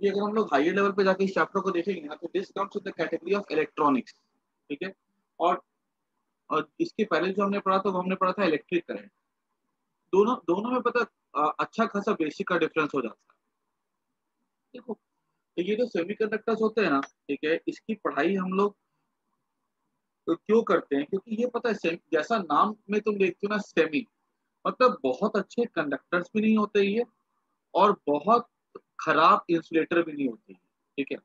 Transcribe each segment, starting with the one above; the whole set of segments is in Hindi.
क्योंकि अगर हम लोग हायर लेवल पे जाके इस चैप्टर को देखेंगे ना तो this comes with the category of electronics, ठीक है। और इसके पहले जो हमने पढ़ा था वो हमने पढ़ा था इलेक्ट्रिक करंट। दोनों दोनों में पता अच्छा खासा बेसिक का डिफरेंस हो जाता है। देखो, तो ये जो सेमीकंडक्टर्स होते हैं ना, ठीक है, इसकी पढ़ाई हम लोग क्यों करते हैं, क्योंकि ये पता है जैसा नाम में तुम देखते हो ना सेमी, मतलब बहुत अच्छे कंडक्टर्स भी नहीं होते ये, और बहुत खराब इंसुलेटर भी नहीं होते ये, ठीक है।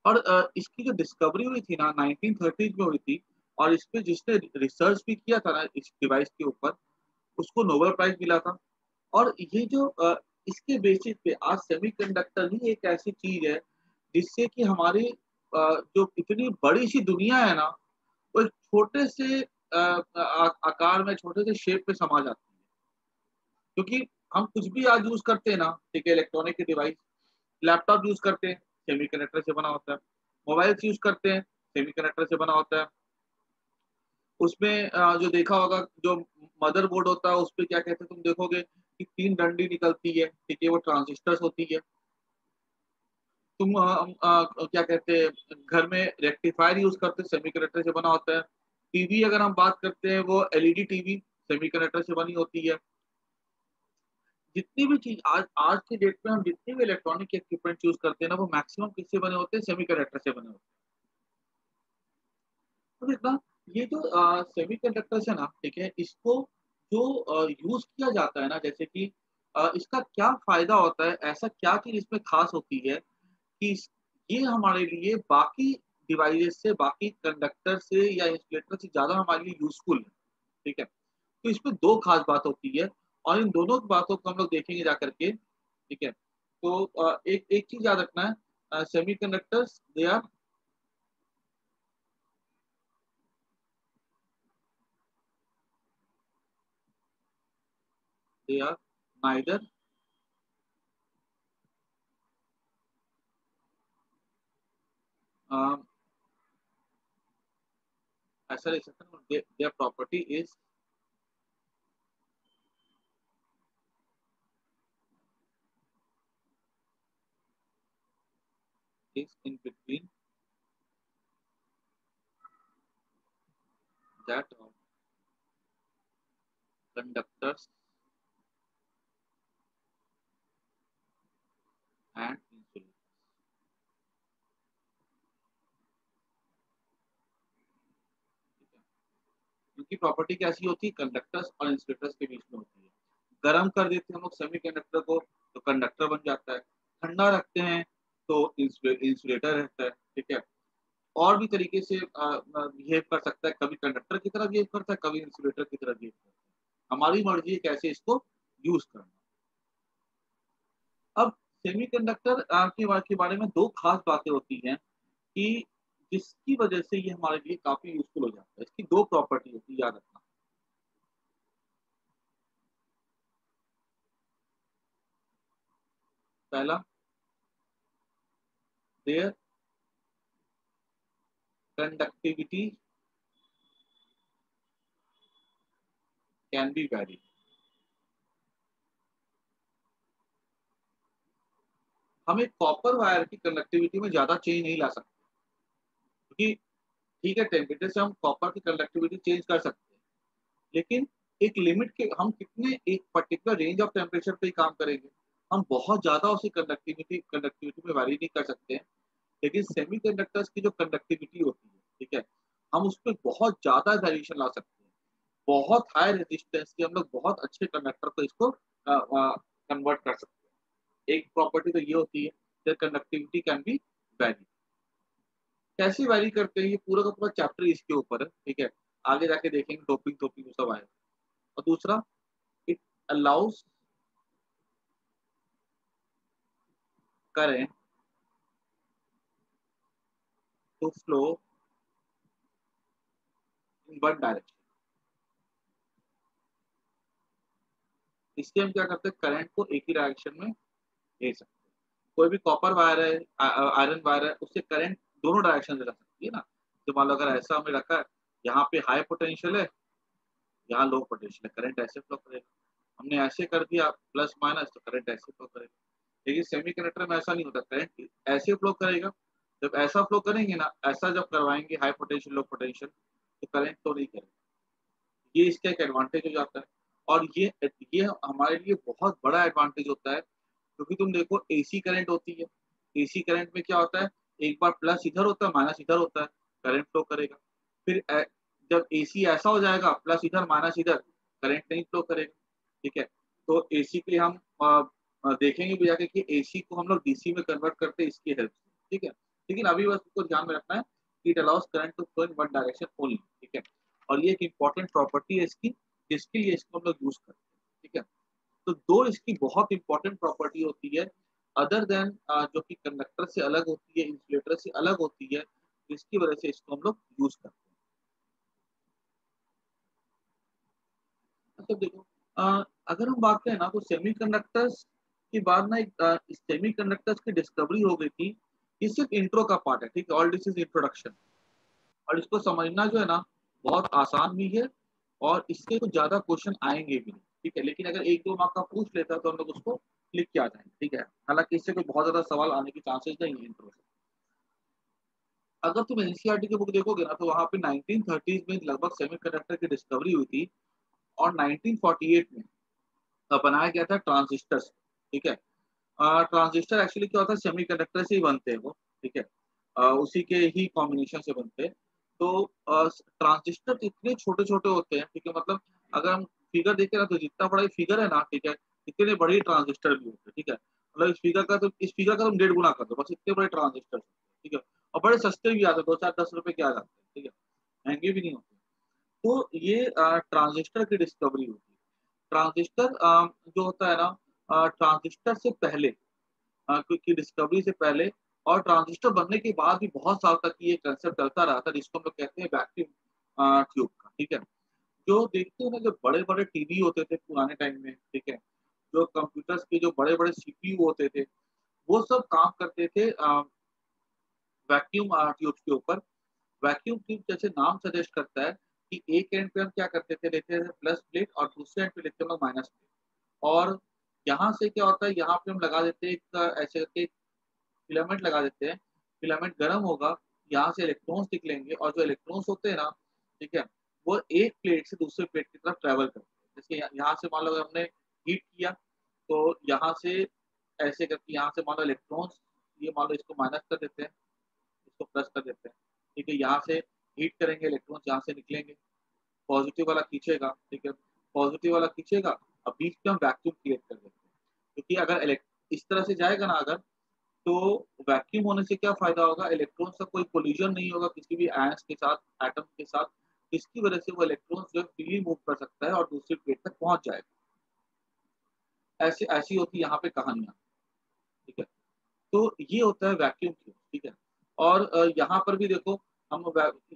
और इसकी जो डिस्कवरी हुई थी ना 1930s में हुई थी, और इस पे जिसने रिसर्च भी किया था ना इस डिवाइस के ऊपर, उसको नोबेल प्राइज मिला था। और ये जो इसके बेसिस पे आज सेमीकंडक्टर ही एक ऐसी चीज है जिससे कि हमारी जो इतनी बड़ी सी दुनिया है ना, वो एक छोटे से आकार में, छोटे से शेप में समा जाती है। क्योंकि हम कुछ भी आज यूज करते हैं ना, ठीक है, इलेक्ट्रॉनिक के डिवाइस, लैपटॉप यूज करते हैं, सेमीकंडक्टर से बना होता है। मोबाइल यूज करते हैं, सेमीकंडक्टर से बना होता है। उसमें जो देखा होगा, जो मदरबोर्ड होता है उस पे क्या कहते हैं, तुम देखोगे कि 3 डंडी निकलती है, ठीक है, वो ट्रांजिस्टर्स होती है। तुम क्या कहते हैं, घर में रेक्टिफायर यूज करते हैं, सेमीकंडक्टर से बना होता है। टीवी अगर हम बात करते हैं, वो एलईडी टीवी सेमीकंडक्टर से बनी होती है। जितनी भी चीज आज आज के डेट में हम जितने भी इलेक्ट्रॉनिक इक्विपमेंट यूज करते हैं ना, वो मैक्सिमम किससे बने होते हैं, सेमीकंडक्टर से बने होते हैं। तो देखना, ये जो सेमीकंडक्टर्स है ना, ठीक है, इसको जो यूज किया जाता है ना, जैसे कि इसका क्या फायदा होता है, ऐसा क्या चीज इसमें खास होती है कि ये हमारे लिए बाकी डिवाइसेस से, बाकी कंडक्टर से या इंसुलेटर से ज्यादा हमारे लिए यूजफुल है, ठीक है। तो इसमें दो खास बात होती है, और इन दोनों बातों को हम लोग देखेंगे जा करके, ठीक है। तो एक एक चीज याद रखना है, सेमीकंडक्टर्स दे आर नाइदर ऐसा लिख सकते हैं, their property is in between that of conductors and insulator. इनकी प्रॉपर्टी कैसी होती है, कंडक्टर्स और इंसुलेटर्स के बीच में होती है। गर्म कर देते हैं हम लोग सेमीकंडक्टर को तो कंडक्टर बन जाता है, ठंडा रखते हैं तो इंसुलेटर रहता है, ठीक है। और भी तरीके से बिहेव कर सकता है, कभी कंडक्टर की तरह बिहेव करता है, कभी इंसुलेटर की तरह बिहेव करता है। हमारी मर्जी है कैसे इसको यूज करना। अब सेमीकंडक्टर के बारे में दो खास बातें होती हैं कि जिसकी वजह से ये हमारे लिए काफी यूजफुल हो जाता है। इसकी दो प्रॉपर्टी होती है, याद रखना। पहला, there conductivity can be vary. हम एक कॉपर वायर की कंडक्टिविटी में ज्यादा चेंज नहीं ला सकते, क्योंकि ठीक है, टेम्परेचर से हम कॉपर की कंडक्टिविटी चेंज कर सकते हैं, लेकिन एक लिमिट के हम कितने एक पर्टिकुलर रेंज ऑफ टेम्परेचर पे ही काम करेंगे। हम बहुत ज्यादा उसी कंडक्टिविटी में वैरी नहीं कर सकते हैं। लेकिन सेमीकंडक्टर्स की जो कंडक्टिविटी होती है, ठीक है, हम उस पर बहुत ज्यादा वेरिएशन ला सकते हैं। बहुत हाई रेजिस्टेंस के हम लोग बहुत अच्छे कंडक्टर को इसको कन्वर्ट कर सकते हैं। एक प्रॉपर्टी तो ये होती है, कंडक्टिविटी कैन बी वैरी। कैसे वैरी करते हैं, ये पूरा का पूरा चैप्टर इसके ऊपर है, ठीक है। आगे जाके देखेंगे टॉपिक टॉपिक सब आएगा। और दूसरा, it allows current to flow in one direction. इससे हम क्या करते हैं, करंट को एक ही डायरेक्शन में भेज सकते हैं। कोई भी कॉपर वायर है, आयरन वायर है, उससे करंट दोनों डायरेक्शन से जा सकती है ना। तो मान लो अगर ऐसा हमें रखा है, यहाँ पे हाई पोटेंशियल है, यहाँ लो पोटेंशियल है, करंट ऐसे फ्लो करेगा। हमने ऐसे कर दिया प्लस माइनस, तो करंट ऐसे फ्लो करेगा। लेकिन सेमीकंडक्टर में ऐसा नहीं होता, करंट ऐसे फ्लो करेगा। जब ऐसा फ्लो करेंगे ना, ऐसा जब करवाएंगे हाई पोटेंशियल लो पोटेंशियल, तो करंट तो नहीं करेगा। ये इसका एक एडवांटेज हो जाता है। और ये हमारे लिए बहुत बड़ा एडवांटेज होता है, क्योंकि तुम देखो एसी करंट होती है, एसी करंट में क्या होता है, एक बार प्लस इधर होता है माइनस इधर होता है, करंट फ्लो करेगा। फिर जब एसी ऐसा हो जाएगा प्लस इधर माइनस इधर, करंट नहीं फ्लो करेगा। ठीक है, तो एसी के लिए हम देखेंगे भी जाके कि एसी को हम लोग डीसी में कन्वर्ट करते हैं इसकी हेल्प से। ठीक है, लेकिन अभी बस उसको ध्यान में रखना है, it allows current to flow in one direction only. ठीक है, और ये एक इंपॉर्टेंट प्रॉपर्टी है इसकी, जिसके लिए इसको हम लोग यूज करते हैं। ठीक है, तो दो इसकी बहुत इंपॉर्टेंट प्रॉपर्टी होती है, अदर देन जो कि कंडक्टर से अलग होती है, इंसुलेटर से अलग होती है, जिसकी वजह से इसको हम लोग यूज करते हैं। मतलब देखो, अगर हम बात करें ना, तो सेमीकंडक्टर्स के बाद ना एक सेमीकंडक्टर्स की डिस्कवरी हो गई थी। ये सिर्फ इंट्रो का पार्ट है, ठीक है, ऑल दिस इज इंट्रोडक्शन। और इसको समझना जो है ना, बहुत आसान भी है, और इससे कुछ ज्यादा क्वेश्चन आएंगे भी नहीं। ठीक है, लेकिन अगर एक दो मार्क का पूछ लेता है तो हम लोग उसको लिख के आ जाएंगे। ठीक है, हालांकि इससे कोई बहुत ज्यादा सवाल आने के चांसेस नहीं है इंट्रो से। अगर तुम एनसीईआरटी की बुक देखोगे ना, तो वहां पे 1930s में लगभग सेमीकंडक्टर की डिस्कवरी हुई थी, और 1948 में बनाया गया था ट्रांजिस्टर्स। ठीक है, ट्रांजिस्टर एक्चुअली क्या होता है, सेमीकंडक्टर से ही बनते हैं वो। ठीक है, उसी के ही कॉम्बिनेशन से बनते हैं। तो ट्रांजिस्टर इतने छोटे छोटे होते हैं, ठीक है, मतलब अगर हम फिगर देखें ना, तो जितना बड़ा ये फिगर है ना, ठीक है, इतने बड़े ट्रांजिस्टर भी होते हैं। ठीक है, मतलब इस फिगर का तुम 1.5 गुना कर दो, बस इतने बड़े ट्रांजिस्टर। ठीक है, और बड़े सस्ते भी आते हैं, 2 4 10 रुपए के आ जाते हैं। ठीक है, महंगे भी नहीं होते। तो ये ट्रांजिस्टर की डिस्कवरी होती है। ट्रांजिस्टर जो होता है ना, ट्रांजिस्टर से पहले, की डिस्कवरी से पहले और ट्रांजिस्टर बनने के बाद भी बहुत साल तक ये कंसेप्ट चलता रहा था, जिसको हम लोग कहते हैं वैक्यूम ट्यूब का। ठीक है, जो देखते हैं ना, जो बड़े बड़े टीवी होते थे पुराने टाइम में, ठीक है, जो कंप्यूटर्स के जो बड़े बड़े सीपीयू होते थे, वो सब काम करते थे वैक्यूम ट्यूब के ऊपर। वैक्यूम ट्यूब जैसे नाम सजेस्ट करता है कि एक एंड पे हम क्या करते थे, लेते थे प्लस प्लेट, और दूसरे एंड पे लेते हम लोग माइनस प्लेट। और यहाँ से क्या होता है, यहाँ पे हम लगा देते हैं एक ऐसे करके फिलामेंट लगा देते हैं। फिलामेंट गर्म होगा, यहाँ से इलेक्ट्रॉन्स निकलेंगे, और जो इलेक्ट्रॉन्स होते हैं ना, ठीक है, वो एक प्लेट से दूसरे प्लेट की तरफ ट्रेवल करते हैं। जैसे यहाँ से मान लो अगर हमने हीट किया, तो यहाँ से ऐसे करके यहाँ से मान लो इलेक्ट्रॉन्स, ये मान लो इसको माइनस कर देते हैं, इसको प्लस कर देते हैं। ठीक है, यहाँ से हीट करेंगे, इलेक्ट्रॉन्स यहाँ से निकलेंगे, पॉजिटिव वाला खींचेगा। ठीक है, पॉजिटिव वाला खींचेगा, अब बीच में हम वैक्यूम क्रिएट कर देते हैं। क्योंकि अगर इस तरह से जाएगा ना अगर, तो वैक्यूम होने से क्या फायदा होगा, इलेक्ट्रॉन्स का कोई कोलिजन नहीं होगा किसी भी आयंस के साथ, एटम के साथ। इसकी वजह से वो इलेक्ट्रॉन्स जो है फ्रीली मूव कर सकता है और दूसरी प्लेट तक पहुंच जाएगा। ऐसी ऐसी होती है यहाँ पे कहानियां। ठीक है, तो ये होता है वैक्यूम ट्यूब। ठीक है, और यहाँ पर भी देखो, हम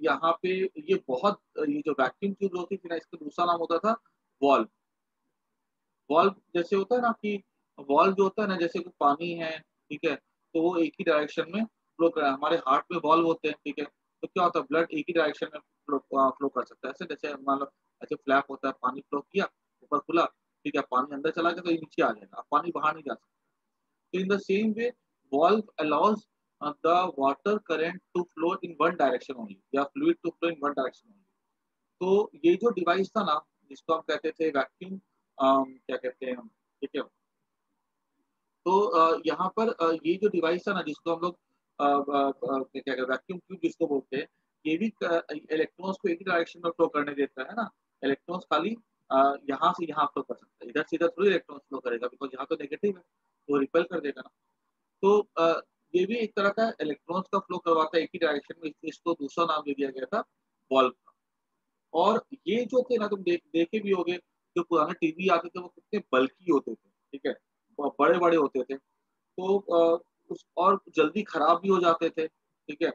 यहाँ पे ये जो वैक्यूम ट्यूब होती थी ना, इसका दूसरा नाम होता था वॉल्व। वॉल्व जैसे होता है ना कि, वॉल्व जो होता है ना, जैसे कि पानी है, ठीक है, तो वो एक ही डायरेक्शन में फ्लो कर, हमारे हार्ट में वॉल्व होते हैं। ठीक है, तो क्या होता है, ब्लड एक ही डायरेक्शन में फ्लो कर सकता है। ऐसे जैसे मान लो ऐसे फ्लैप होता है, पानी फ्लो किया, ऊपर खुला, ठीक है, पानी अंदर चला गया तो ये नीचे आ जाएगा, अब पानी बाहर नहीं जा सकता। So in the same way, valve allows the water current to flow in one direction only, या fluid to flow in one direction only. तो ये जो डिवाइस था ना, जिसको हम कहते थे वैक्यूम, क्या कहते हैं हम, ठीक है, तो यहाँ पर ये जो डिवाइस था ना, जिसको हम लोग क्या कहते हैं, वैक्यूम ट्यूब जिसको बोलते हैं, ये भी इलेक्ट्रॉन्स को एक ही डायरेक्शन में फ्लो करने देता है ना। इलेक्ट्रॉन्स खाली यहाँ से यहाँ फ्लो कर सकता है, इधर से इधर थोड़ी इलेक्ट्रॉन्स फ्लो करेगा, बिकॉज यहाँ तो नेगेटिव है, तो रिपेल कर देगा ना। तो ये भी एक तरह का इलेक्ट्रॉन्स का फ्लो करवाता है एक ही डायरेक्शन में, इसलिए इसको दूसरा नाम दे दिया गया था वॉल्व का। और ये जो थे ना, तुम देखे भी होगे, जो पुराने टीवी आते थे वो कितने बल्की होते थे। ठीक है, बड़े बड़े होते थे, तो उस और जल्दी खराब भी हो जाते थे। ठीक है,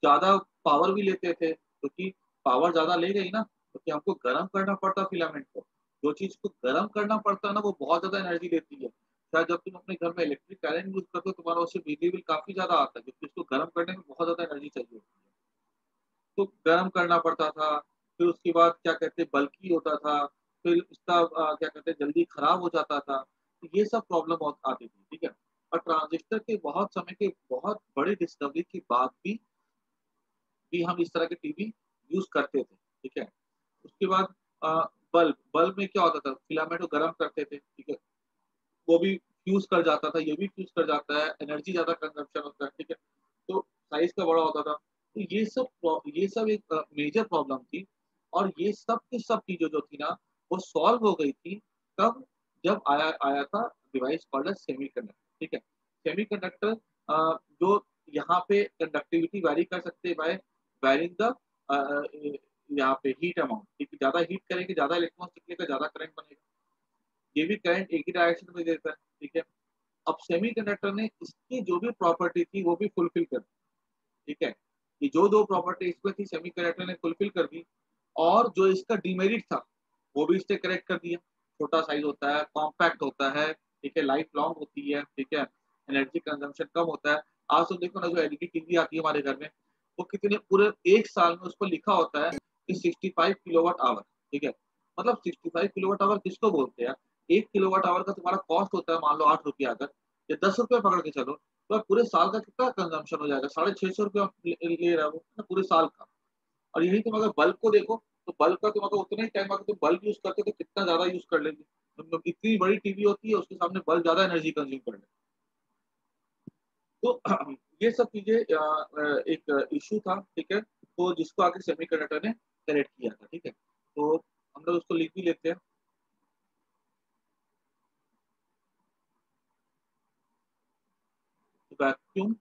ज्यादा पावर भी लेते थे, क्योंकि पावर ज्यादा ले गई ना, क्योंकि हमको गर्म करना पड़ता फिलामेंट को। जो चीज को गर्म करना पड़ता है ना, वो बहुत ज्यादा एनर्जी लेती है। शायद जब तुम अपने घर में इलेक्ट्रिक करंट यूज करते हो, तुम्हारा उससे बिजली बिल काफी ज्यादा आता है, क्योंकि उसको गर्म करने में बहुत ज्यादा एनर्जी चाहिए होती है। तो गर्म करना पड़ता था, फिर उसके बाद क्या कहते हैं, बल्कि होता था, फिर इसका क्या कहते हैं, जल्दी खराब हो जाता था। तो ये सब प्रॉब्लम आती थी। ठीक है, और ट्रांजिस्टर के बहुत समय के बहुत बड़ी डिस्कवरी के बाद भी हम इस तरह के टीवी यूज करते थे, ठीक है। उसके बाद बल्ब बल्ब में क्या होता था, फिलामेंट को गर्म करते थे, ठीक है, वो भी फ्यूज कर जाता था, ये भी फ्यूज कर जाता है, एनर्जी ज्यादा कंजप्शन होता है, ठीक है। तो साइज का बड़ा होता था, तो ये सब एक मेजर प्रॉब्लम थी। और ये सब की सब चीजें जो थी ना, वो सॉल्व हो गई थी तब, जब आया आया था डिवाइस कॉल्ड सेमीकंडक्टर, ठीक है। सेमीकंडक्टर जो यहाँ पे कंडक्टिविटी वैरी कर सकते हैं बाय वैरिंग द यहाँ पे हीट अमाउंट, ठीक है, ज्यादा हीट करेंगे ज्यादा इलेक्ट्रॉन निकलेगा, ज्यादा करंट बनेगा। ये भी करंट एक ही डायरेक्शन में देता है, ठीक है। अब सेमीकंडक्टर ने इसकी जो भी प्रॉपर्टी थी वो भी फुलफिल कर दी, ठीक है। ये जो दो प्रॉपर्टी इसमें थी सेमीकंडक्टर ने फुलफिल कर दी, और जो इसका डिमेरिट था वो भी इसने करेक्ट कर दिया। छोटा साइज होता है, कॉम्पैक्ट होता है, ठीक है, लाइफ लॉन्ग होती है, ठीक है, एनर्जी कंजम्पशन कम होता है। आज तो देखो ना, जो एलईडी टीवी आती है हमारे घर में, वो कितने पूरे एक साल में उस पर लिखा होता है कि 65 किलोवाट आवर, ठीक है। मतलब 65 किलोवाट आवर किसको बोलते हैं? 1 किलोवाट आवर का तुम्हारा कॉस्ट होता है मान लो 8 रुपया, अगर या 10 रुपये पकड़ के चलो, तो पूरे साल का कितना कंजम्पशन हो जाएगा? 650 रुपया ले रहा है वो ना, पूरे साल का। और यही तुम अगर बल्ब को देखो, तो बल्ब का तुम अगर उतना ही टाइम अगर तुम बल्ब यूज करते हो तो कितना ज्यादा यूज कर लेंगे। मतलब इतनी बड़ी टीवी होती है, उसके सामने बल्ब ज्यादा एनर्जी कंज्यूम कर ले। तो ये सब चीजें एक इशू था, ठीक है, तो जिसको आगे सेमीकंडक्टर ने करेक्ट किया था, ठीक है। तो हम लोग उसको लिख भी लेते हैं, वैक्यूम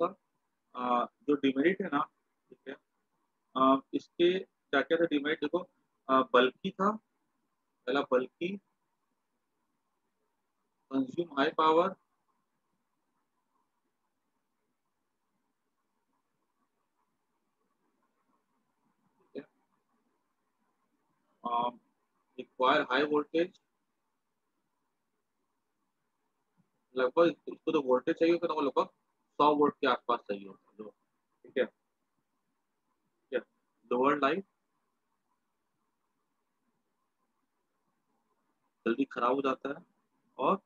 का जो डिमेरिट है ना, ठीक है, इसके क्या क्या था डिमेरिट देखो। बल्कि था, पहला बल्कि, कंज्यूम हाई पावर, ठीक है, रिक्वायर हाई वोल्टेज, लगभग इसको तो वोल्टेज चाहिए होता है, तो वो लगभग 100 वोल्ट के आसपास चाहिए होता है, ठीक है, ठीक है। लोअर लाइट, जल्दी खराब हो जाता है। और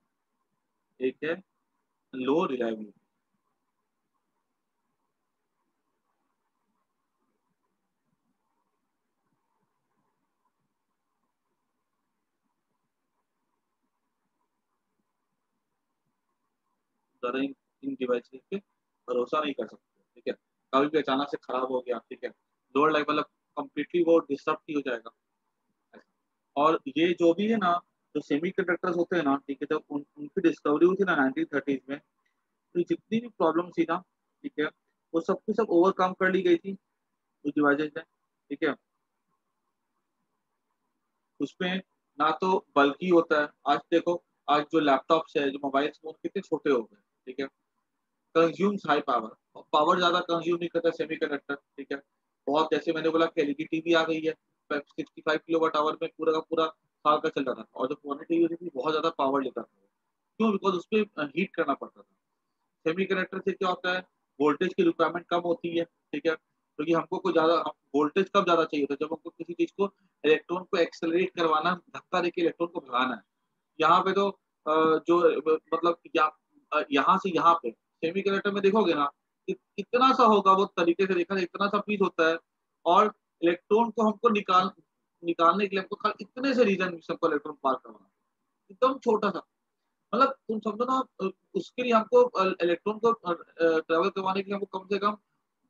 एक है लो रिलायबिलिटी, ज़्यादा इन डिवाइसेस पे भरोसा नहीं कर सकते, ठीक है। कभी भी अचानक से खराब हो गया, ठीक है, लोअर लाइट मतलब कंप्लीटली वो डिस्टर्ब ही हो जाएगा। और ये जो भी है ना, जो सेमी कंडक्टर्स होते हैं ना, ठीक है, जब उनकी डिस्कवरी हुई थी ना 1930s में, तो जितनी भी प्रॉब्लम थी ना, ठीक है, वो सब की सब ओवरकम कर ली गई थी उस डिवाइसेज में, ठीक है। उसमें ना तो बल्कि होता है, आज देखो, आज जो लैपटॉप्स है, जो मोबाइल फोन कितने छोटे हो गए, ठीक है। कंज्यूम्स हाई पावर, पावर ज्यादा कंज्यूम नहीं करता सेमीकंडक्टर, ठीक है। बहुत, जैसे मैंने बोला कि एलईडी टीवी आ गई है, 65 किलोवाट आवर में पूरा का पूरा साल का चल रहा था। और जो पुरानी टीवी होती थी बहुत ज्यादा पावर लेता था, क्यों? बिकॉज उसपे हीट करना पड़ता था। सेमीकंडक्टर से क्या होता है, वोल्टेज की रिक्वायरमेंट कम होती है, ठीक है, क्योंकि हमको कुछ ज्यादा वोल्टेज कब ज्यादा चाहिए होता है, जब हमको किसी चीज को, इलेक्ट्रॉन को एक्सेलरेट करवाना, धक्का देके इलेक्ट्रॉन को भगाना है। यहाँ पे तो जो मतलब यहाँ से यहाँ पे सेमीकंडक्टर में देखोगे ना, इतना सा होगा वो, तरीके से देखा जाए इतना सा पीस होता है। और इलेक्ट्रॉन को हमको निकालने के लिए हमको इतने से रीजन सबको इलेक्ट्रॉन पार करवाना है। एकदम छोटा सा, मतलब तुम समझो ना, उसके लिए हमको इलेक्ट्रॉन को ट्रेवल करवाने के लिए हमको कम से कम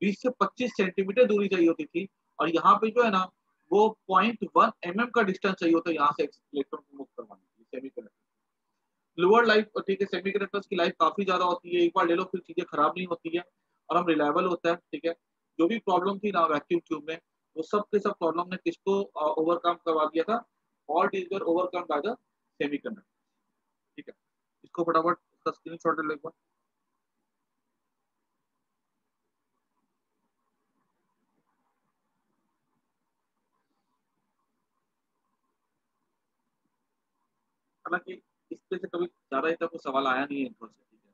20 से 25 सेंटीमीटर दूरी चाहिए होती थी। और यहाँ पे जो है ना, वो 0.1 mm का डिस्टेंस चाहिए होता है यहाँ से इलेक्ट्रॉन को मूव करवाने के लिए सेमीकंडक्टर। लोअर लाइफ, ठीक है, सेमीकंडक्टर्स की लाइफ काफी ज्यादा होती है, एक बार ले लो फिर चीजें खराब नहीं होती है, और हम रिलायबल होता है, ठीक है। जो भी प्रॉब्लम थी ना वैक्यूम ट्यूब में, वो सब के सब प्रॉब्लम ने किसको ओवरकम करवा दिया था? All these were overcome by the semiconductor. ठीक है, इसको फटाफट इसका स्क्रीनशॉट ले लो एक बार। हालांकि इस पे से कभी ज्यादा इतना कोई सवाल आया नहीं है इनको से। ठीक है,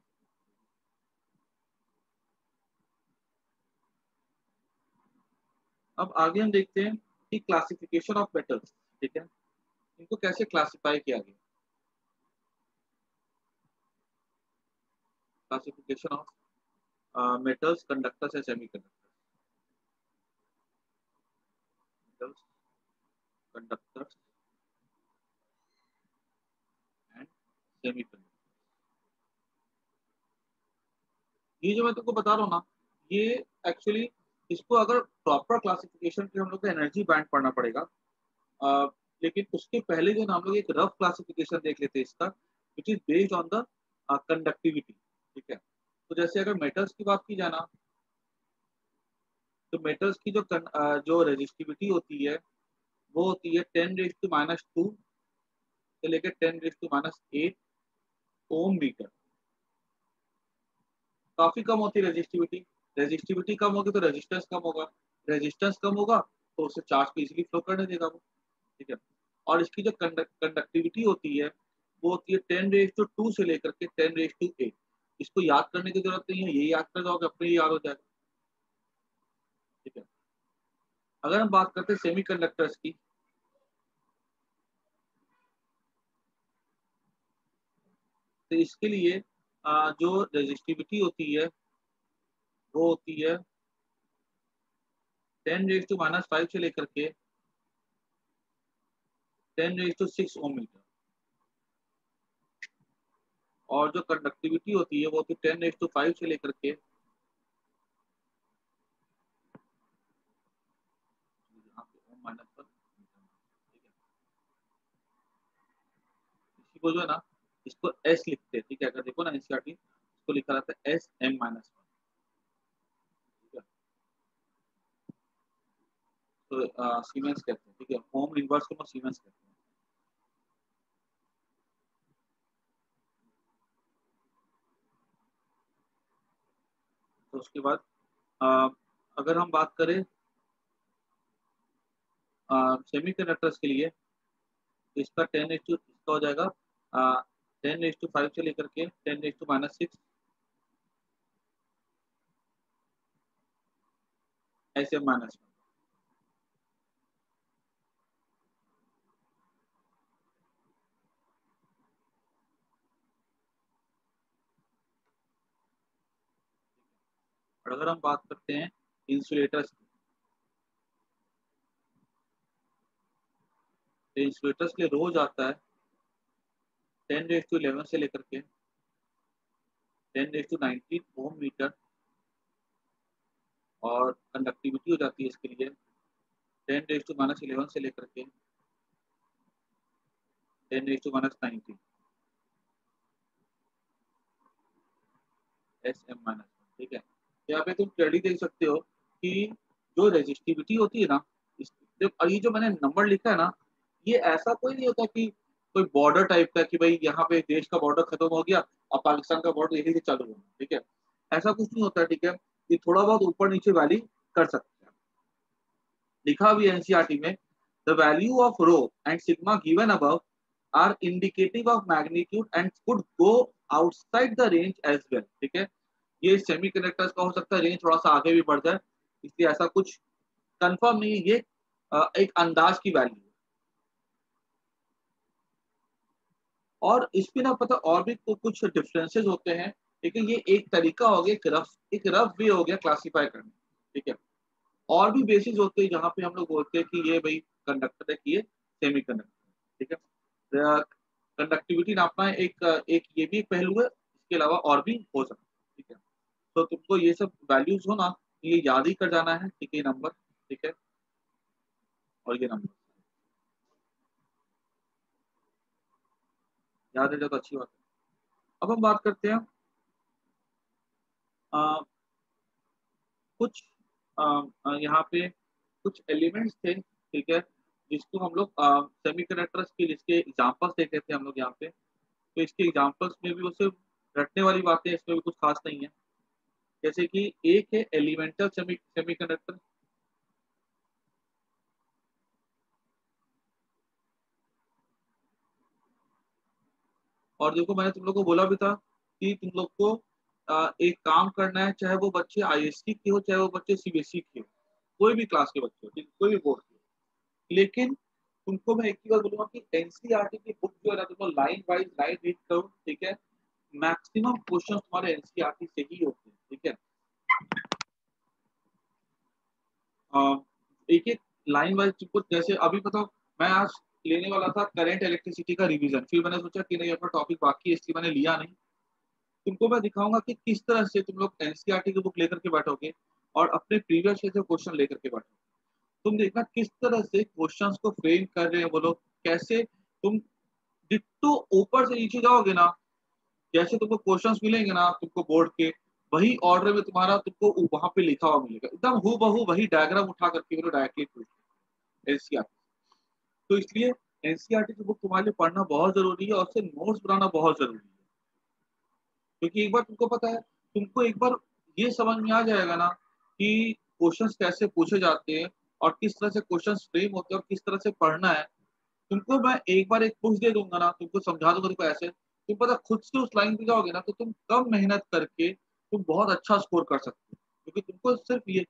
अब आगे हम देखते हैं कि क्लासिफिकेशन ऑफ मेटल्स। ठीक है, इनको कैसे क्लासिफाई किया गया? Classification of metals, conductors and semiconductors. Metals, conductors and semiconductors. ये जो मैं तुमको बता रहा हूँ ना, ये एक्चुअली इसको अगर प्रॉपर क्लासिफिकेशन के हम लोग को एनर्जी बैंड पढ़ना पड़ेगा। अ, लेकिन उसके पहले जो ना हम लोग एक रफ क्लासिफिकेशन देख लेते हैं इसका, which is based on the conductivity. ठीक है, तो जैसे अगर मेटल्स की बात की जाए ना, तो मेटल्स की जो रेजिस्टिविटी होती है वो होती है 10⁻² से लेकर 10⁻8 ओम मीटर। काफी कम होती है रेजिस्टिविटी। रेजिस्टिविटी कम होगी तो रेजिस्टेंस कम होगा, रेजिस्टेंस कम होगा तो उससे चार्ज को इजीली फ्लो करने देगा वो। ठीक है, और इसकी जो कंडक्टिविटी होती है वो होती है 10⁻² से लेकर के 10⁻8। इसको याद करने की जरूरत नहीं है, यही याद कर जाओगे अपने ही याद हो जाएगा। ठीक है, अगर हम बात करते हैं सेमीकंडक्टर्स की, तो इसके लिए जो रेजिस्टिविटी होती है वो होती है 10⁻⁵ से लेकर के 10⁻⁶ ओम मीटर। और जो कंडक्टिविटी होती है वो होती है 10⁻⁵ से लेकर के यहाँ पे ओम माइनस पर मीटर। ठीक है, इसी को जो है ना, इसको एस लिखते हैं। ठीक है, अगर देखो ना एनसीईआरटी, इसको लिखा रहता है SM-1। ठीक है, तो सीमेंस कहते हैं। ठीक है, ओम इनवर्स को सीमेंस कहते हैं। तो उसके बाद अ, अगर हम बात करें सेमीकंडक्टर्स के लिए, तो इसका 10 इसका हो जाएगा 10⁵ से लेकर के 10⁻⁶ SM-1। और अगर हम बात करते हैं इंसुलेटर्स की, तो इंसुलेटर्स के लिए रोज आता है 10⁻11 से लेकर के 10⁻19 ओम मीटर। और कंडक्टिविटी हो जाती है इसके लिए 10⁻11 से लेकर के 10⁻19 SM-1। ठीक है, यहाँ पे तुम क्लियरली देख सकते हो कि जो रेजिस्टिविटी होती है ना, और ये जो मैंने नंबर लिखा है ना, ये ऐसा कोई नहीं होता कि कोई बॉर्डर टाइप का कि भाई यहाँ पे देश का बॉर्डर खत्म हो गया और पाकिस्तान का बॉर्डर यही से चालू होगा। ठीक है, ऐसा कुछ नहीं होता। ठीक है, ये थोड़ा बहुत ऊपर नीचे वैली कर सकते हैं। लिखा भी एनसीईआरटी में, the value of rho and sigma given above are indicative of magnitude and could go outside the range as well. ठीक है, ये सेमीकंडक्टर्स का हो सकता है रेंज थोड़ा सा आगे भी बढ़ जाए, इसलिए ऐसा कुछ कंफर्म नहीं है। ये एक अंदाज की वैल्यू है। और इसमें ना पता और भी कुछ डिफरेंसेस होते हैं, लेकिन ये एक तरीका हो गया, एक रफ वे हो गया क्लासीफाई करने। ठीक है, और भी बेसिस होते हैं जहाँ पे हम लोग बोलते हैं कि ये भाई कंडक्टर है कि ये सेमी कंडक्टर। ठीक है, कंडक्टिविटी नापना है, एक ये भी एक पहलू है, इसके अलावा और भी हो सकता है। ठीक है, तो तुमको ये सब वैल्यूज हो ना, ये याद ही कर जाना है। ठीक है, नंबर। ठीक है, और ये नंबर याद है, तो अच्छी बात है। अब हम बात करते हैं आ, कुछ यहाँ पे कुछ एलिमेंट्स थे, ठीक है, जिसको हम लोग सेमीकंडक्टर्स के जिसके एग्जांपल्स देख रहे थे हम लोग यहाँ पे। तो इसके एग्जांपल्स में भी वो सिर्फ रटने वाली बातें, इसमें भी कुछ खास नहीं है। जैसे कि एक है एलिमेंटल सेमीकंडक्टर, और देखो मैंने तुम लोग को बोला भी था कि तुम लोग को एक काम करना है, चाहे वो बच्चे आईएससी के हो, चाहे वो बच्चे सीबीएसई के हो, कोई भी क्लास के बच्चे हो, ठीक, कोई भी बोर्ड के हो। लेकिन तुमको मैं एक ही बात बोलूंगा कि एनसीईआरटी की बुक जो है ना, तुमको लाइन बाय लाइन रीड करो, ठीक है। मैक्सिमम क्वेश्चन तुम्हारे एनसीईआरटी से ही होते हैं, ठीक है। एक एक लाइन वाइज तुमको, जैसे अभी बताओ, मैं आज लेने वाला था करंट इलेक्ट्रिसिटी का रिवीजन, फिर मैंने सोचा कि नहीं अपना टॉपिक बाकी है, इसलिए मैंने लिया नहीं। तुमको मैं दिखाऊंगा कि किस तरह से तुम लोग एनसीईआरटी की बुक लेकर के बैठोगे और अपने प्रीवियस ईयर से क्वेश्चन लेकर के बैठोगे। तुम देखना किस तरह से क्वेश्चंस को फ्रेम कर रहे हैं वो लोग, कैसे तुम डिट्टो ऊपर से नीचे जाओगे ना, जैसे तुमको क्वेश्चंस मिलेंगे ना तुमको बोर्ड के, वही ऑर्डर में तुम्हारा तुमको वहां पे लिखा हुआ मिलेगा, एकदम हु बहू वही डायग्राम उठा करके वो डायरेक्टली एनसीईआरटी। तो इसलिए एनसीईआरटी की बुक तुम्हारे लिए पढ़ना बहुत जरूरी है और उससे नोट्स बनाना बहुत जरूरी है। क्योंकि एक बार तुमको पता है, तुमको एक बार ये समझ में आ जाएगा ना कि क्वेश्चंस कैसे पूछे जाते हैं और किस तरह से क्वेश्चंस फ्रेम होते हैं और किस तरह से पढ़ना है। तुमको मैं एक बार एक पुश दे दूंगा ना, तुमको समझा दूंगा, तुमको ऐसे तुम पता खुद से उस लाइन पे जाओगे ना, तो तुम कम मेहनत करके तुम बहुत अच्छा स्कोर कर सकते हो। क्योंकि तुमको सिर्फ ये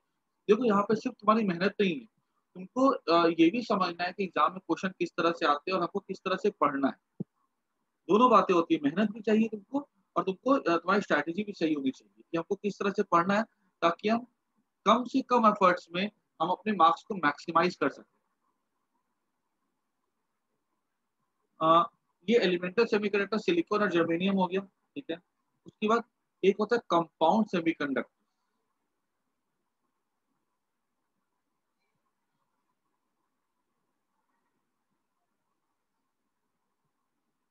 देखो, यहाँ पे सिर्फ तुम्हारी मेहनत नहीं है, तुमको ये भी समझना है कि एग्जाम में क्वेश्चन किस तरह से आते हैं और हमको किस तरह से पढ़ना है। दोनों बातें होती है, मेहनत भी चाहिए तुमको और तुमको तुम्हारी स्ट्रैटेजी भी सही होनी चाहिए कि हमको किस तरह से पढ़ना है, ताकि हम कम से कम एफर्ट्स में हम अपने मार्क्स को मैक्सिमाइज कर सकें। अ, ये एलिमेंटल सेमीकंडक्टर सिलिकॉन और जर्मेनियम हो गया, ठीक है। उसके बाद एक होता है कंपाउंड सेमीकंडक्टर।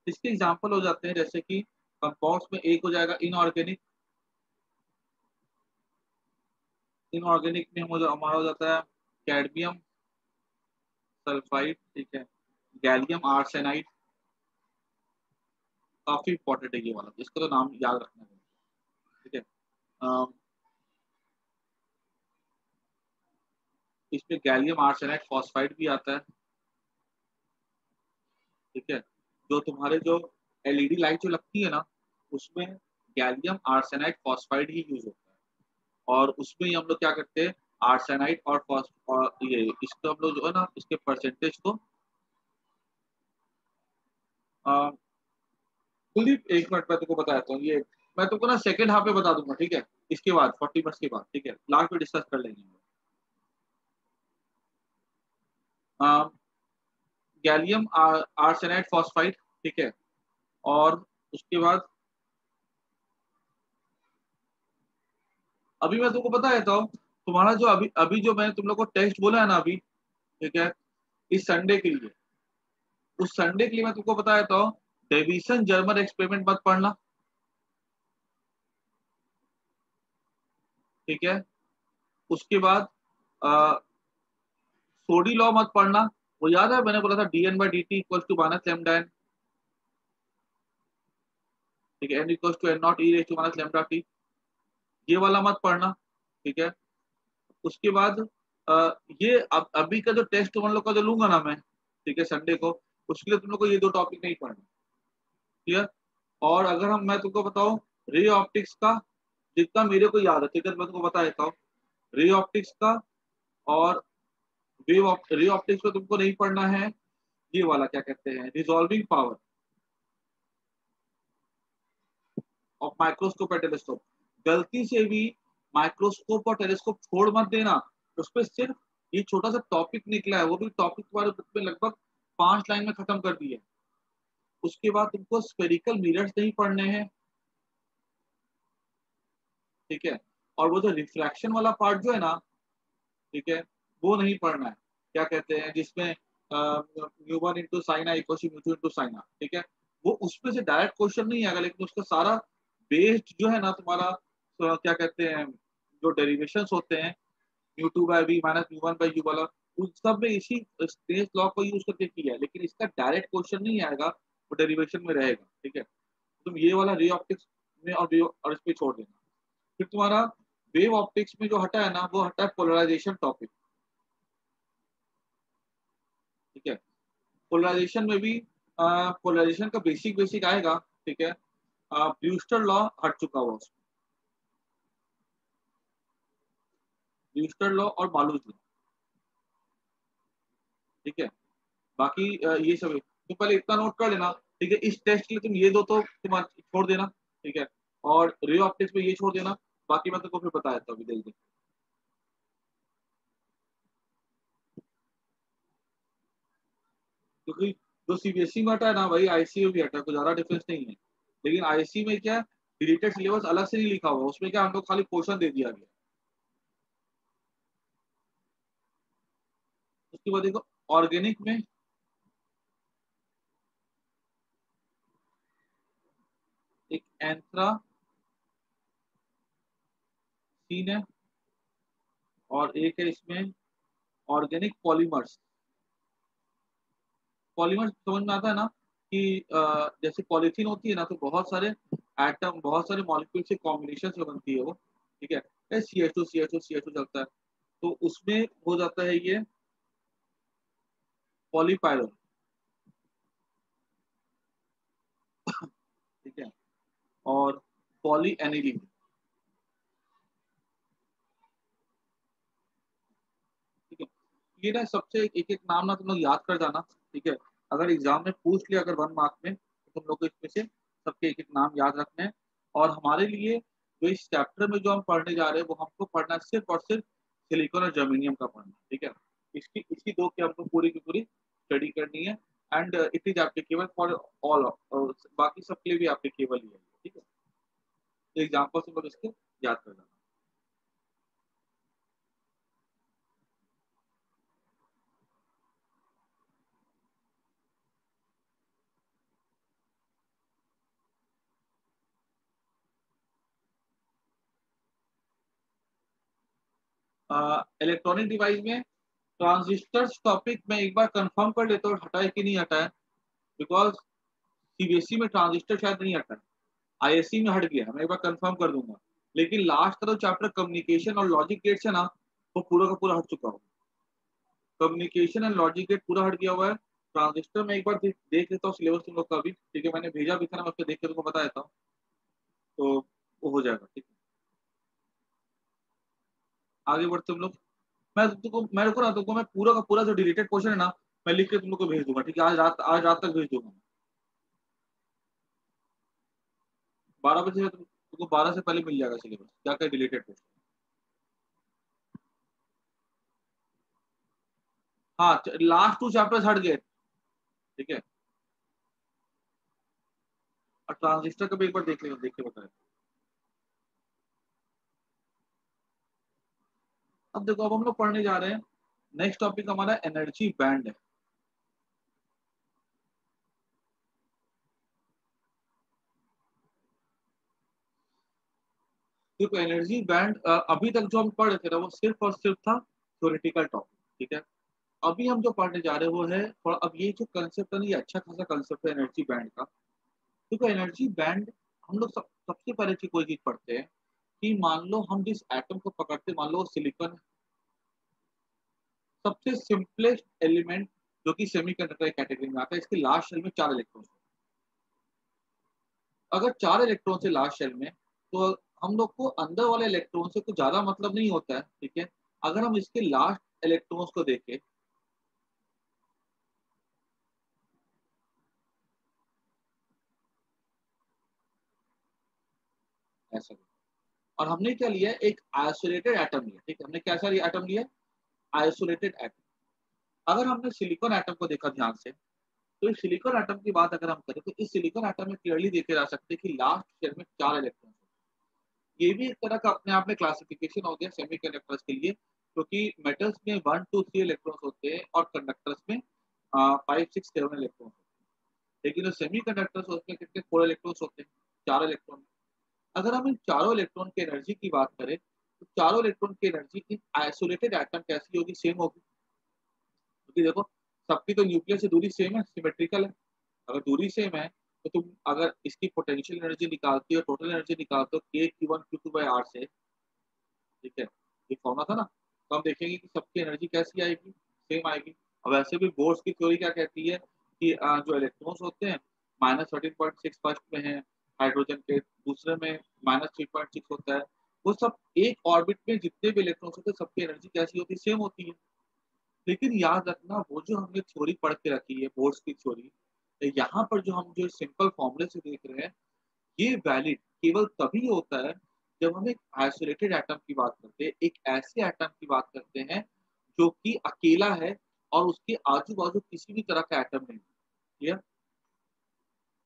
इसके एग्जांपल हो जाते हैं जैसे कि कंपाउंड्स में एक हो जाएगा इनऑर्गेनिक। इनऑर्गेनिक में हमारा हो जाता है कैडमियम सल्फाइड, ठीक है, गैलियम आर्सेनाइड। काफी इंपॉर्टेंट है ये वाला, इसका तो नाम याद रखना है, ठीक है। अम, इसमें गैलियम आर्सेनाइड फॉस्फाइड भी आता है, ठीक है। जो तुम्हारे जो एलईडी लाइट जो लगती है ना, उसमें गैलियम आर्सेनाइड फॉस्फाइड ही यूज होता है। और उसमें ही हम लोग क्या करते हैं, आर्सेनाइड और और ये इसको हम लोग जो है ना, इसके परसेंटेज को कुलदीप एक मिनट में तुमको बता देता हूँ ये। मैं तुमको ना सेकंड हाफ में बता दूंगा, ठीक है, इसके बाद 40 मिनट्स के बाद, ठीक है, लास्ट में डिस्कस कर लेंगे। गैलियम आर्सेनाइड फॉस्फाइड, ठीक है। और उसके बाद अभी मैं तुमको बता देता हूँ, तुम्हारा जो अभी अभी जो मैंने तुम लोग को टेस्ट बोला है ना अभी, ठीक है, इस संडे के लिए, उस संडे के लिए मैं तुमको बता देता हूँ, डेविसन जर्मन एक्सपेरिमेंट मत पढ़ना, ठीक है। उसके बाद सोडी लॉ मत पढ़ना। वो याद है मैंने बोला था dn by D T equal to minus lambda N, ठीक है, N equal to N nought E raise to minus lambda T, ये वाला मत पढ़ना, ठीक है। उसके बाद ये अभी का जो टेस्ट तुम लोग का जो लूंगा ना मैं, ठीक है, संडे को, उसके लिए तुम लोग को ये दो टॉपिक नहीं पढ़ना, क्लियर। और अगर हम मैं तुमको बताऊं, रे ऑप्टिक्स का जितना मेरे को याद है, ठीक है, मैं तुमको बता देता हूँ, रे ऑप्टिक्स का और रे ऑप्टिक्स को तुमको नहीं पढ़ना है, ये वाला क्या कहते हैं, रिजॉल्विंग पावर ऑफ माइक्रोस्कोप और टेलीस्कोप। गलती से भी माइक्रोस्कोप और टेलीस्कोप छोड़ मत देना, उस पर सिर्फ ये छोटा सा टॉपिक निकला है, वो भी टॉपिक तुम्हारे बुक में लगभग 5 लाइन में खत्म कर दिया है। उसके बाद तुमको स्पेरिकल मिरर्स नहीं पढ़ने हैं, ठीक है। और वो जो रिफ्रैक्शन वाला पार्ट जो है ना, ठीक है, वो नहीं पढ़ना है, क्या कहते हैं जिसमें mu one into sine equal to mu two into sine, ठीक है। वो उसमें से डायरेक्ट क्वेश्चन नहीं आएगा, लेकिन उसका सारा बेस्ड जो है ना तुम्हारा, क्या कहते हैं, जो डेरिवेशंस होते हैं, mu two by V minus mu one by U वाला, उन सब में इसी स्नेल्स लॉ को यूज करके किया है, लेकिन इसका डायरेक्ट क्वेश्चन नहीं आएगा, वो डेरिवेशन में रहेगा। ठीक है, तुम ये वाला रे ऑप्टिक्स में और इस पे छोड़ देना। फिर तुम्हारा वेव ऑप्टिक्स में जो हटा है ना, वो हटा है पोलराइजेशन टॉपिक। ठीक है, पोलराइजेशन में भी पोलराइजेशन का बेसिक बेसिक आएगा। ठीक है, ब्रूस्टर लॉ हट चुका हुआ उसमें, ब्रूस्टर लॉ और मालूज लॉ। ठीक है, बाकी ये सब है। तो पहले इतना नोट कर लेना। ठीक है, इस टेस्ट के लिए तुम ये दो तो तुम छोड़ देना। ठीक है, और रे ऑप्टिक्स में ये छोड़ देना, बाकी मैं तुमको फिर बता देता हूँ अभी जल्दी। क्योंकि जो सीबीएसई में हटा है ना, वही आईसीयू भी हटा है, कुछ ज्यादा डिफरेंस नहीं है। लेकिन आईसी में क्या, डिलीटेड सिलेबस अलग से नहीं लिखा हुआ, उसमें क्या हम लोग खाली पोर्शन दे दिया गया। उसके बाद देखो ऑर्गेनिक में एक एंथ्रा सीन है, और एक है इसमें ऑर्गेनिक पॉलीमर्स। पॉलीमर्स समझ में आता है ना कि जैसे पॉलीथीन होती है ना, तो बहुत सारे एटम, बहुत सारे मॉलिक्यूल से कॉम्बिनेशन से बनती है वो। ठीक है, C H two C H two C H two चलता है, तो उसमें हो जाता है ये पॉलीपायरोल। ठीक है, और पॉली एनिलीन। ठीक है, ये ना सबसे एक एक नाम ना तुम लोग याद कर जाना। ठीक है, अगर एग्जाम में पूछ लिया अगर 1 मार्क में, तो तुम लोग को इसमें से सबके एक एक नाम याद रखने हैं। और हमारे लिए जो इस चैप्टर में जो हम पढ़ने जा रहे हैं, वो हमको पढ़ना है सिर्फ और सिर्फ सिलिकॉन और जर्मेनियम का पढ़ना है। ठीक है, इसकी इसकी दो की हमको पूरी की पूरी स्टडी करनी है। And it is applicable for all, बाकी सबके लिए भी एप्लीकेबल ही है। ठीक है, तो एग्जाम्पल से लोग इसके याद कर जाना। इलेक्ट्रॉनिक डिवाइस में ट्रांजिस्टर्स टॉपिक में एक बार कंफर्म कर लेते हो हटा है कि नहीं हटा है, बिकॉज सीबीएसई में ट्रांजिस्टर शायद नहीं हटा है, आईएससी में हट गया, मैं एक बार कंफर्म कर दूंगा। लेकिन लास्ट का जो चैप्टर कम्युनिकेशन और लॉजिक गेट्स है ना, वो पूरा का पूरा हट चुका हो। कम्युनिकेशन एंड लॉजिक गेट पूरा हट गया हुआ है। ट्रांजिस्टर में एक बार देख लेता हूँ सिलेबस तुम लोग का भी। ठीक है, मैंने भेजा भी था ना, मैं उस पर देख के तुमको बता देता हूँ, तो वो हो जाएगा। ठीक है, आगे बढ़ते हम लोग। मैं रुको ना, तुमको मैं पूरा का पूरा जो डिलीटेड क्वेश्चन है ना, मैं लिख के तुम लोग को भेज दूंगा। ठीक है, आज रात तक भेज दूंगा। 12 बजे से तुमको 12 से पहले मिल जाएगा सिलेबस, क्या क्या डिलीटेड क्वेश्चन। हाँ, लास्ट 2 चैप्टर्स हट गए। ठीक है, और ट्रांजिस्टर का भी एक बार देख के बताया। अब देखो, अब हम लोग पढ़ने जा रहे हैं, नेक्स्ट टॉपिक हमारा एनर्जी बैंड है। देखो एनर्जी बैंड अभी तक जो हम पढ़ रहे थे ना, वो सिर्फ और सिर्फ था थ्योरेटिकल टॉपिक। ठीक है, अभी हम जो पढ़ने जा रहे हैं वो है थोड़ा, अब ये जो कंसेप्ट है ना, ये अच्छा खासा कंसेप्ट है एनर्जी बैंड का। देखो एनर्जी बैंड, हम लोग सबसे पहले की कोई चीज पढ़ते हैं कि मान लो हम जिस एटम को पकड़ते, मान लो सिलिकॉन, सबसे सिंपलेस्ट एलिमेंट जो कि सेमीकंडक्टर कैटेगरी में आता है, इसके लास्ट शेल में 4 इलेक्ट्रॉन। अगर 4 इलेक्ट्रॉन से लास्ट शेल में, तो हम लोग को अंदर वाले इलेक्ट्रॉन से कुछ ज्यादा मतलब नहीं होता है। ठीक है, अगर हम इसके लास्ट इलेक्ट्रॉन्स को देखें, ऐसा, और हमने क्या लिया है, एक आइसोलेटेड एटम लिया। ठीक है, हमने कैसा लिया एटम लिया, आइसोलेटेड एटम। अगर हमने सिलिकॉन एटम को देखा ध्यान से, तो इस सिलिकॉन एटम की बात अगर हम करें, तो इस सिलिकॉन एटम में क्लियरली देखे जा सकते हैं कि लास्ट शेल में 4 इलेक्ट्रॉन। ये भी एक तरह का अपने आप में क्लासिफिकेशन हो गया सेमीकंडक्टर्स के लिए, क्योंकि मेटल्स में 1 2 3 इलेक्ट्रॉन्स होते हैं, और कंडक्टर्स में 5 6 7 इलेक्ट्रॉन्स होते हैं। लेकिन जो सेमीकंडक्टर्स होते हैं, कितने 4 इलेक्ट्रॉन्स होते हैं, 4 इलेक्ट्रॉन। अगर हम इन चारों इलेक्ट्रॉन की एनर्जी की बात करें, तो चारों इलेक्ट्रॉन की एनर्जी इन आइसोलेटेड एटम कैसी होगी, सेम होगी। क्योंकि देखो सबकी तो न्यूक्लियस से दूरी सेम है, सिमेट्रिकल है। अगर दूरी सेम है तो तुम अगर इसकी पोटेंशियल एनर्जी निकालती हो, टोटल एनर्जी निकालते हो K Q one Q two by R से, ठीक है, ये फॉर्मूला था ना, तो हम देखेंगे कि सबकी एनर्जी कैसी आएगी, सेम आएगी। और वैसे भी बोर्स की थ्योरी क्या कहती है कि जो इलेक्ट्रॉन्स होते हैं -13.6 फर्स्ट में है हाइड्रोजन के, दूसरे में -3.6 होता है, वो सब एक ऑर्बिट में जितने भी इलेक्ट्रॉन्स होते हैं सबकी एनर्जी कैसी होती है, सेम होती है। लेकिन याद रखना वो जो हमने थ्योरी पढ़ के रखी है बोर्स की थ्योरी, यहाँ पर जो हम जो सिंपल फॉर्मूले से देख रहे हैं, ये वैलिड केवल तभी होता है जब हम एक आइसोलेटेड एटम की बात करते हैं, एक ऐसे एटम की बात करते हैं जो कि अकेला है और उसके आजू बाजू किसी भी तरह का एटम नहीं। क्लियर?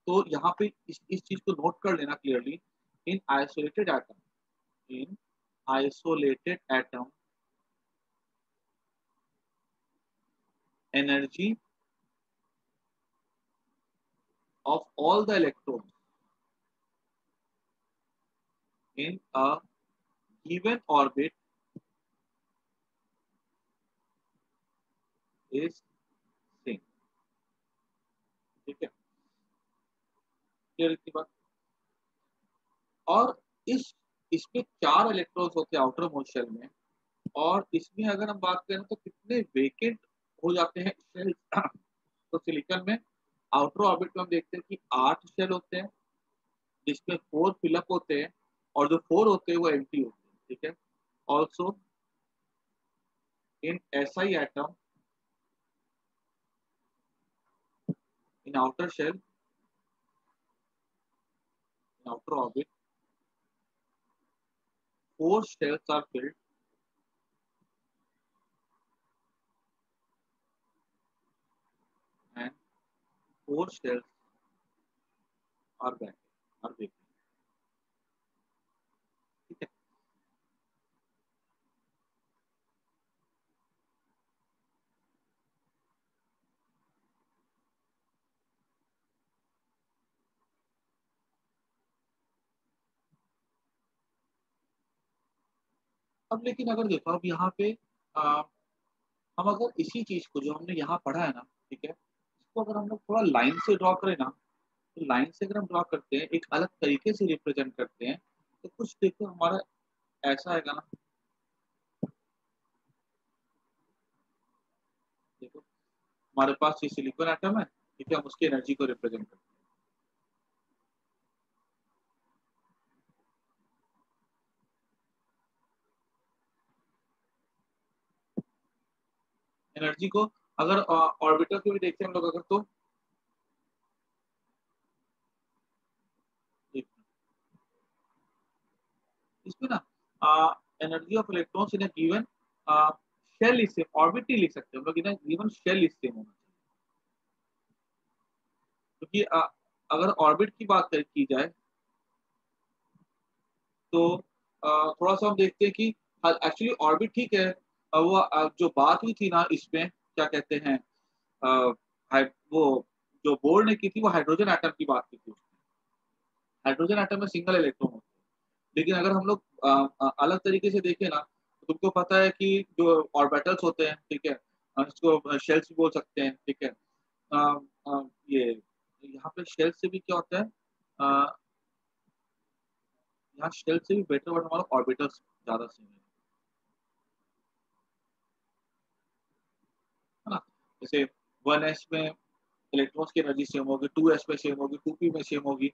तो यहाँ पे इस चीज को नोट कर लेना clearly. In isolated atom, in isolated atom energy of all the electrons in a given orbit is same। ठीक है, क्लियर इतनी बात। और इस इसमें 4 इलेक्ट्रॉन्स होते हैं आउटर मोस्ट शेल में, और इसमें अगर हम बात करें तो कितने वेकेंट हो जाते हैं शेल तो सिलिकॉन में आउटर ऑर्बिट में हम देखते हैं कि 8 शेल होते हैं जिसमें 4 फिलअप होते हैं, और जो 4 होते हैं वो एम्प्टी होते हैं। ठीक है, also in SI atom in outer shell in outer orbit 4 shells are filled and 4 shells are vacant, are vacant। ठीक है, अब लेकिन अगर देखो अब यहाँ पे आ, हम अगर इसी चीज को जो हमने यहाँ पढ़ा है ना, ठीक है, इसको अगर हम लोग थोड़ा लाइन से ड्रॉ करें ना, तो लाइन से अगर हम ड्रॉ करते हैं एक अलग तरीके से रिप्रेजेंट करते हैं, तो कुछ देखो हमारा ऐसा आएगा ना। देखो हमारे पास ये सिलिकॉन एटम है, ठीक है, हम उसकी एनर्जी को रिप्रेजेंट करते हैं एनर्जी को। अगर ऑर्बिटल को भी देखते हैं हम लोग अगर, तो इसमें ना energy of electrons in given shell is same, orbit नहीं लिख सकते हम लोग, in given shell is same होना चाहिए। क्योंकि अगर ऑर्बिट की बात की जाए तो थोड़ा सा हम देखते हैं कि एक्चुअली ऑर्बिट ठीक है। वो जो बात हुई थी ना इसमें, क्या कहते हैं, अ, वो जो बोर्ड ने की थी वो हाइड्रोजन एटम की बात की थी। हाइड्रोजन एटम में सिंगल इलेक्ट्रॉन होता है, लेकिन अगर हम लोग अलग तरीके से देखें ना, तो तुमको पता है कि जो ऑर्बिटल्स होते हैं, ठीक है, इसको शेल्स भी बोल सकते हैं, ठीक है। ये यहाँ पे शेल से भी क्या होता है, यहाँ शेल से भी बेटर वर्ड हमारा ऑर्बिटल्स ज्यादा सही है ना। जैसे 1s में इलेक्ट्रॉन्स की एनर्जी सेम होगी, 2s में सेम होगी, 2p में सेम होगी।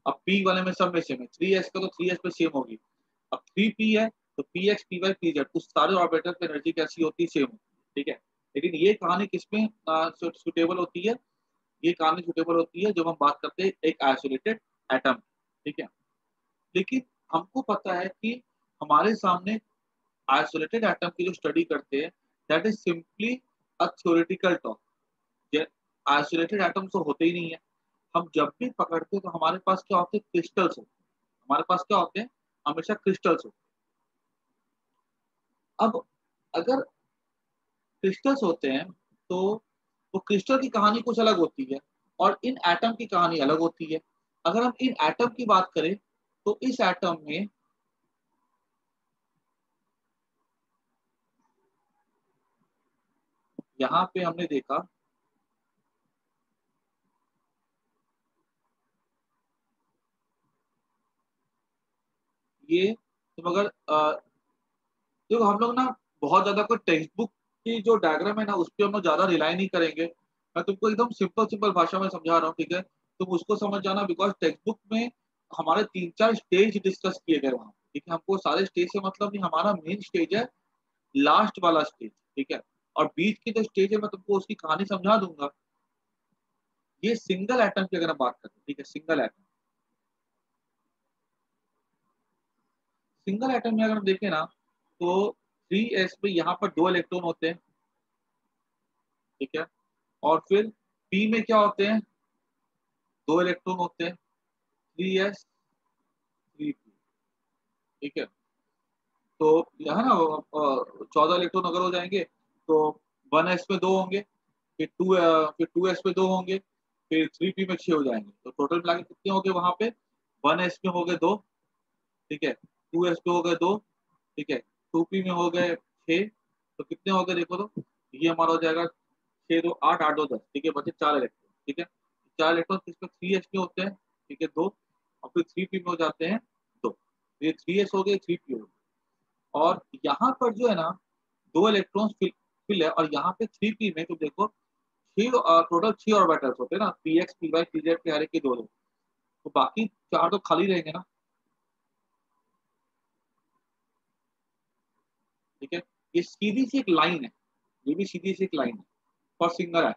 अब p वाले में सब में सेम है, 3s का तो 3s में सेम होगी। अब 3p है तो px py pz उस सारे ऑर्बिटल की एनर्जी कैसी होती है, सेम होती है। ठीक है, लेकिन ये कहानी किसमें सुटेबल होती है, ये कहानी सुटेबल होती है जब हम बात करते हैं एक आइसोलेटेड एटम। ठीक है, लेकिन हमको पता है कि हमारे सामने आइसोलेटेड एटम की जो स्टडी करते हैं, that is simply a theoretical talk. Isolated atom तो होते ही नहीं है। हम जब भी पकड़ते हैं तो हमारे पास क्या होते हैं, क्रिस्टल्स होते हैं। हमारे पास क्या होते हैं, हमेशा क्रिस्टल्स होते हैं। अब अगर क्रिस्टल्स होते हैं तो वो क्रिस्टल की कहानी कुछ अलग होती है और इन एटम की कहानी अलग होती है। अगर हम इन एटम की बात करें तो इस एटम में यहाँ पे हमने देखा ये, तो मगर देखो हम लोग ना बहुत ज्यादा कोई टेक्स्ट बुक की जो डायग्राम है ना उस पर हम लोग ज्यादा रिलाई नहीं करेंगे। मैं तुमको एकदम सिंपल सिंपल भाषा में समझा रहा हूँ, ठीक है? तुम उसको समझ जाना, बिकॉज टेक्स्ट बुक में हमारे 3-4 स्टेज डिस्कस किए गए वहाँ, ठीक है? हमको सारे स्टेज से मतलब नहीं, हमारा मेन स्टेज है लास्ट वाला स्टेज, ठीक है? और बीच की जो स्टेज है मैं तुमको उसकी कहानी समझा दूंगा। ये सिंगल एटम की अगर हम बात करें, ठीक है, सिंगल एटम, सिंगल एटम में अगर हम देखें ना तो 3s में यहाँ पर 2 इलेक्ट्रॉन होते हैं, ठीक है? और फिर पी में क्या होते हैं, 2 इलेक्ट्रॉन होते हैं, 3s 3p, ठीक है? तो यहाँ ना 14 इलेक्ट्रॉन अगर हो जाएंगे तो 1s में 2 होंगे, फिर 2s में 2 होंगे, फिर 3p में 6 हो जाएंगे, तो टोटल मिला के कितने हो गए वहां पे? 1s में हो गए 2, ठीक है, 2s में हो गए 2, ठीक है, 2p में हो गए 6, तो कितने हो गए देखो तो, ये हमारा हो जाएगा 6 2 8 8 2 10, ठीक है, बचे 4 इलेक्ट्रॉन, ठीक है? 4 इलेक्ट्रॉन किसमें 3s में होते हैं, ठीक है, 2, और फिर 3p में हो जाते हैं 2, ये 3s हो गए 3p हो गए। और यहाँ पर जो है ना 2 इलेक्ट्रॉन्स फिल है, और यहाँ पे 3p में तो देखो 6 टोटल 6 ऑर्बिटल्स होते हैं ना, px py pz के हर एक के 2 तो बाकी 4 तो खाली रहेंगे ना, ठीक है? ये सीधी सी एक लाइन है, ये भी सीधी सी एक लाइन है फॉर सिंगल एटम,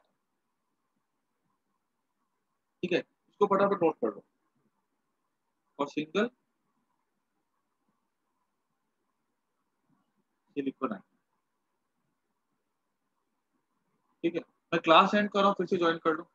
ठीक है? इसको फटाफट नोट कर लो, और सिंगल सिलिकॉन एटम, ठीक है? मैं क्लास एंड कर रहा हूँ, फिर से ज्वाइन कर लो।